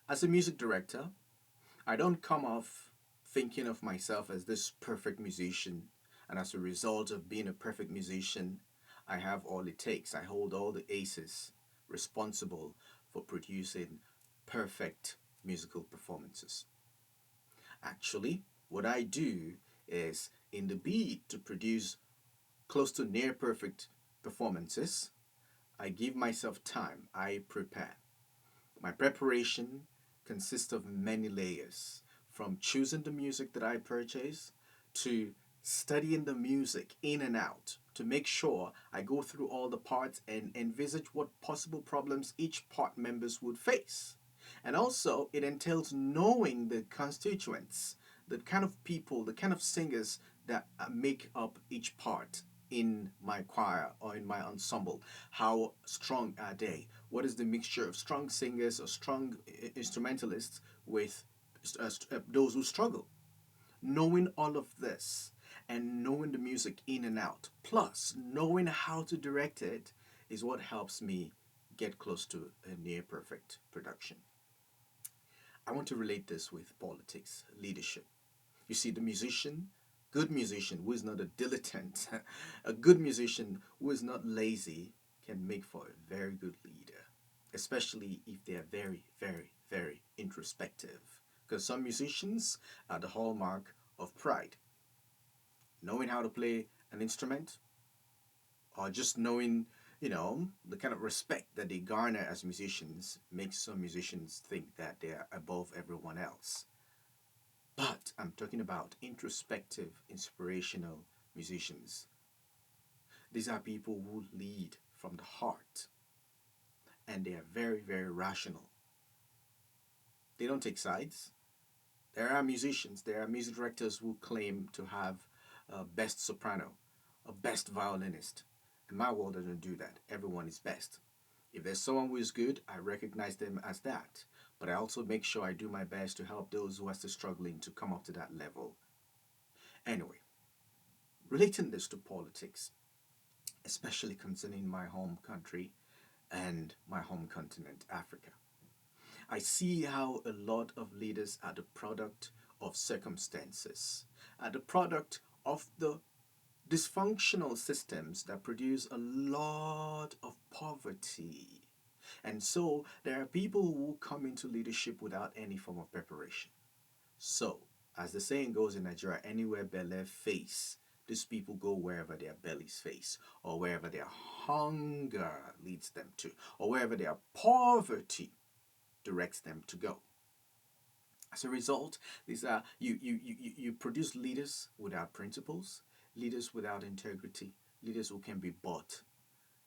As a music director, I don't come off thinking of myself as this perfect musician, and as a result of being a perfect musician, I have all it takes. I hold all the aces responsible for producing perfect musical performances. Actually, what I do is in the bid to produce close to near perfect performances, I give myself time, I prepare. My preparation consists of many layers, from choosing the music that I purchase to studying the music in and out to make sure I go through all the parts and envisage what possible problems each part members would face. And also, it entails knowing the constituents, the kind of people, the kind of singers that make up each part in my choir or in my ensemble. How strong are they? What is the mixture of strong singers or strong instrumentalists with those who struggle? Knowing all of this and knowing the music in and out, plus knowing how to direct it, is what helps me get close to a near perfect production. I want to relate this with politics, leadership. You see, the musician, good musician who is not a dilettante, a good musician who is not lazy, can make for a very good leader, especially if they are very, very, very introspective. Because some musicians are the hallmark of pride. Knowing how to play an instrument, or just knowing, the kind of respect that they garner as musicians makes some musicians think that they are above everyone else. But I'm talking about introspective, inspirational musicians. These are people who lead from the heart and they are very, very rational. They don't take sides. There are musicians, there are music directors who claim to have a best soprano, a best violinist. In my world, I don't do that. Everyone is best. If there's someone who is good, I recognize them as that. But I also make sure I do my best to help those who are still struggling to come up to that level. Anyway, relating this to politics, especially concerning my home country and my home continent, Africa. I see how a lot of leaders are the product of circumstances, are the product of the dysfunctional systems that produce a lot of poverty. And so there are people who come into leadership without any form of preparation. So, as the saying goes in Nigeria, anywhere belly face, these people go wherever their bellies face, or wherever their hunger leads them to, or wherever their poverty directs them to go. As a result, these are you produce leaders without principles, leaders without integrity, leaders who can be bought,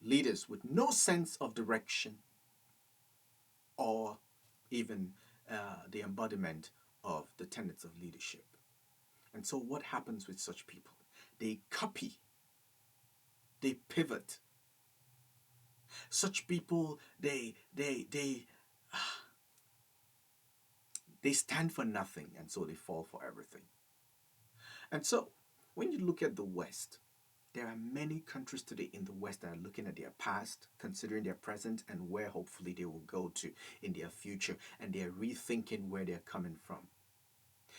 leaders with no sense of direction or even the embodiment of the tenets of leadership. And so, what happens with such people? They copy, they pivot. Such people, they stand for nothing, and so they fall for everything. And so, when you look at the West, there are many countries today in the West that are looking at their past, considering their present, and where hopefully they will go to in their future, and they are rethinking where they're coming from.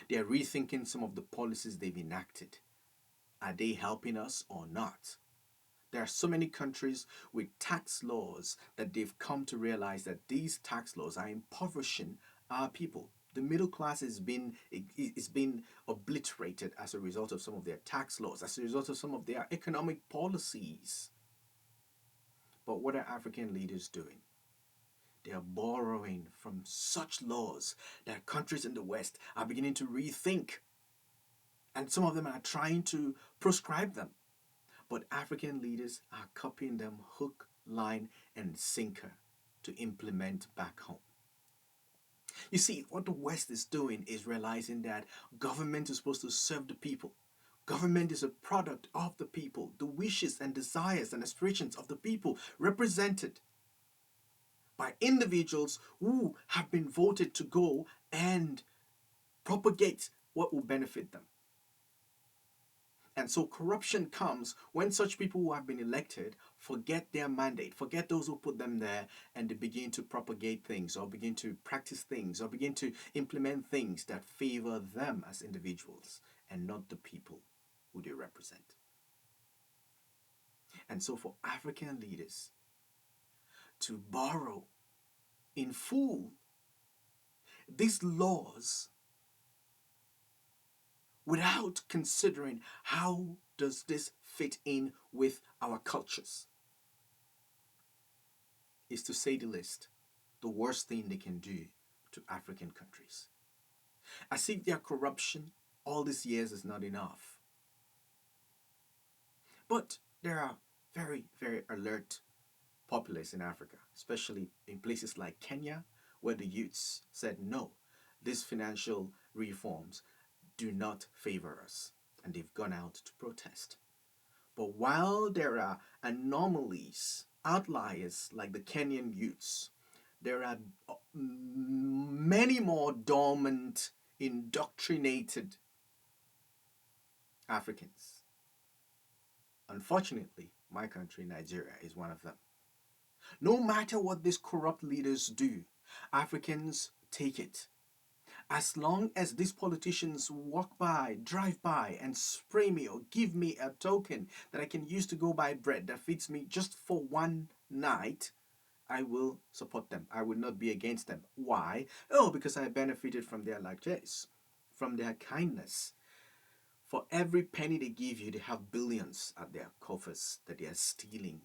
They are rethinking some of the policies they've enacted. Are they helping us or not? There are so many countries with tax laws that they've come to realize that these tax laws are impoverishing our people. The middle class is being obliterated as a result of some of their tax laws, as a result of some of their economic policies. But what are African leaders doing? They are borrowing from such laws that countries in the West are beginning to rethink. And some of them are trying to proscribe them. But African leaders are copying them hook, line, and sinker to implement back home. You see, what the West is doing is realizing that government is supposed to serve the people. Government is a product of the people, the wishes and desires and aspirations of the people represented by individuals who have been voted to go and propagate what will benefit them. And so corruption comes when such people who have been elected forget their mandate, forget those who put them there, and they begin to propagate things or begin to practice things or begin to implement things that favor them as individuals and not the people who they represent. And so for African leaders to borrow in full these laws without considering how does this fit in with our cultures is, to say the least, the worst thing they can do to African countries. As if their corruption all these years is not enough. But there are very, very alert populace in Africa, especially in places like Kenya, where the youths said no, these financial reforms do not favor us, and they've gone out to protest. But while there are anomalies, outliers like the Kenyan youths, there are many more dormant, indoctrinated Africans. Unfortunately, my country, Nigeria, is one of them. No matter what these corrupt leaders do, Africans take it. As long as these politicians walk by, drive by, and spray me or give me a token that I can use to go buy bread that feeds me just for one night, I will support them. I will not be against them. Why? Oh, because I benefited from their largesse, from their kindness. For every penny they give you, they have billions at their coffers that they are stealing.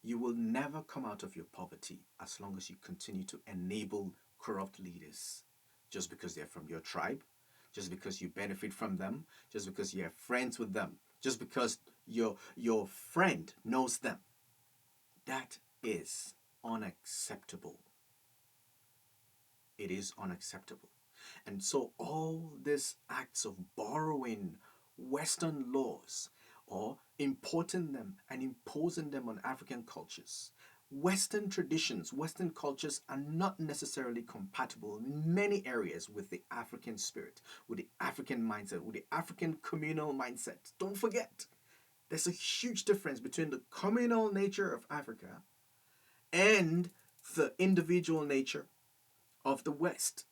You will never come out of your poverty as long as you continue to enable corrupt leaders just because they're from your tribe, just because you benefit from them, just because you're friends with them, just because your friend knows them. That is unacceptable. It is unacceptable. And so all these acts of borrowing Western laws or importing them and imposing them on African cultures, Western traditions, Western cultures are not necessarily compatible in many areas with the African spirit, with the African mindset, with the African communal mindset. Don't forget, there's a huge difference between the communal nature of Africa and the individual nature of the West.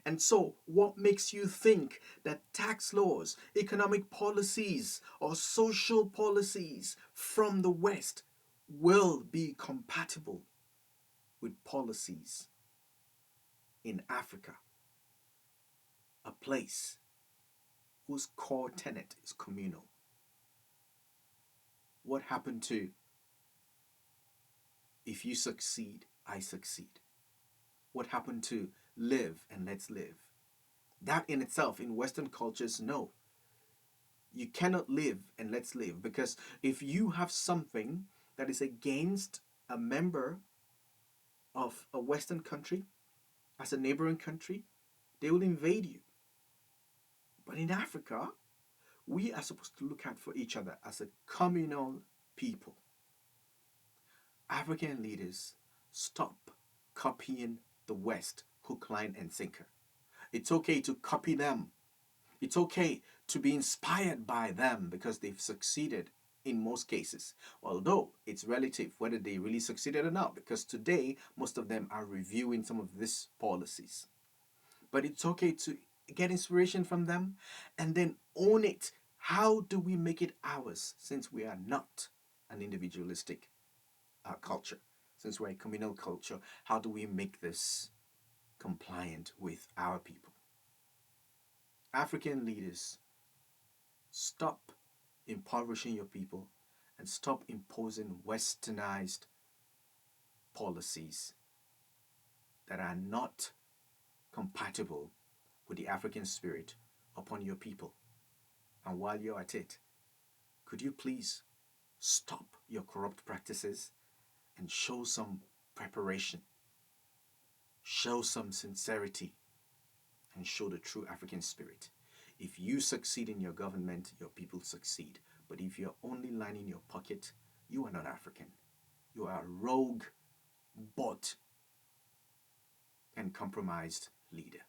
And so, what makes you think that tax laws, economic policies, or social policies from the West will be compatible with policies in Africa, a place whose core tenet is communal? What happened to if you succeed, I succeed? What happened to live and let's live? That in itself, in Western cultures, no. You cannot live and let's live, because if you have something that is against a member of a Western country, as a neighboring country, they will invade you. But in Africa, we are supposed to look out for each other as a communal people. African leaders, stop copying the West hook, line, and sinker. It's okay to copy them. It's okay to be inspired by them because they've succeeded in most cases. Although it's relative whether they really succeeded or not, because today most of them are reviewing some of these policies. But it's okay to get inspiration from them and then own it. How do we make it ours, since we are not an individualistic culture? Since we're a communal culture, how do we make this compliant with our people? African leaders, stop impoverishing your people and stop imposing westernized policies that are not compatible with the African spirit upon your people. And while you're at it, could you please stop your corrupt practices and show some preparation, show some sincerity, and show the true African spirit? If you succeed in your government, your people succeed. But if you're only lining your pocket, you are not African. You are a rogue, bought, and compromised leader.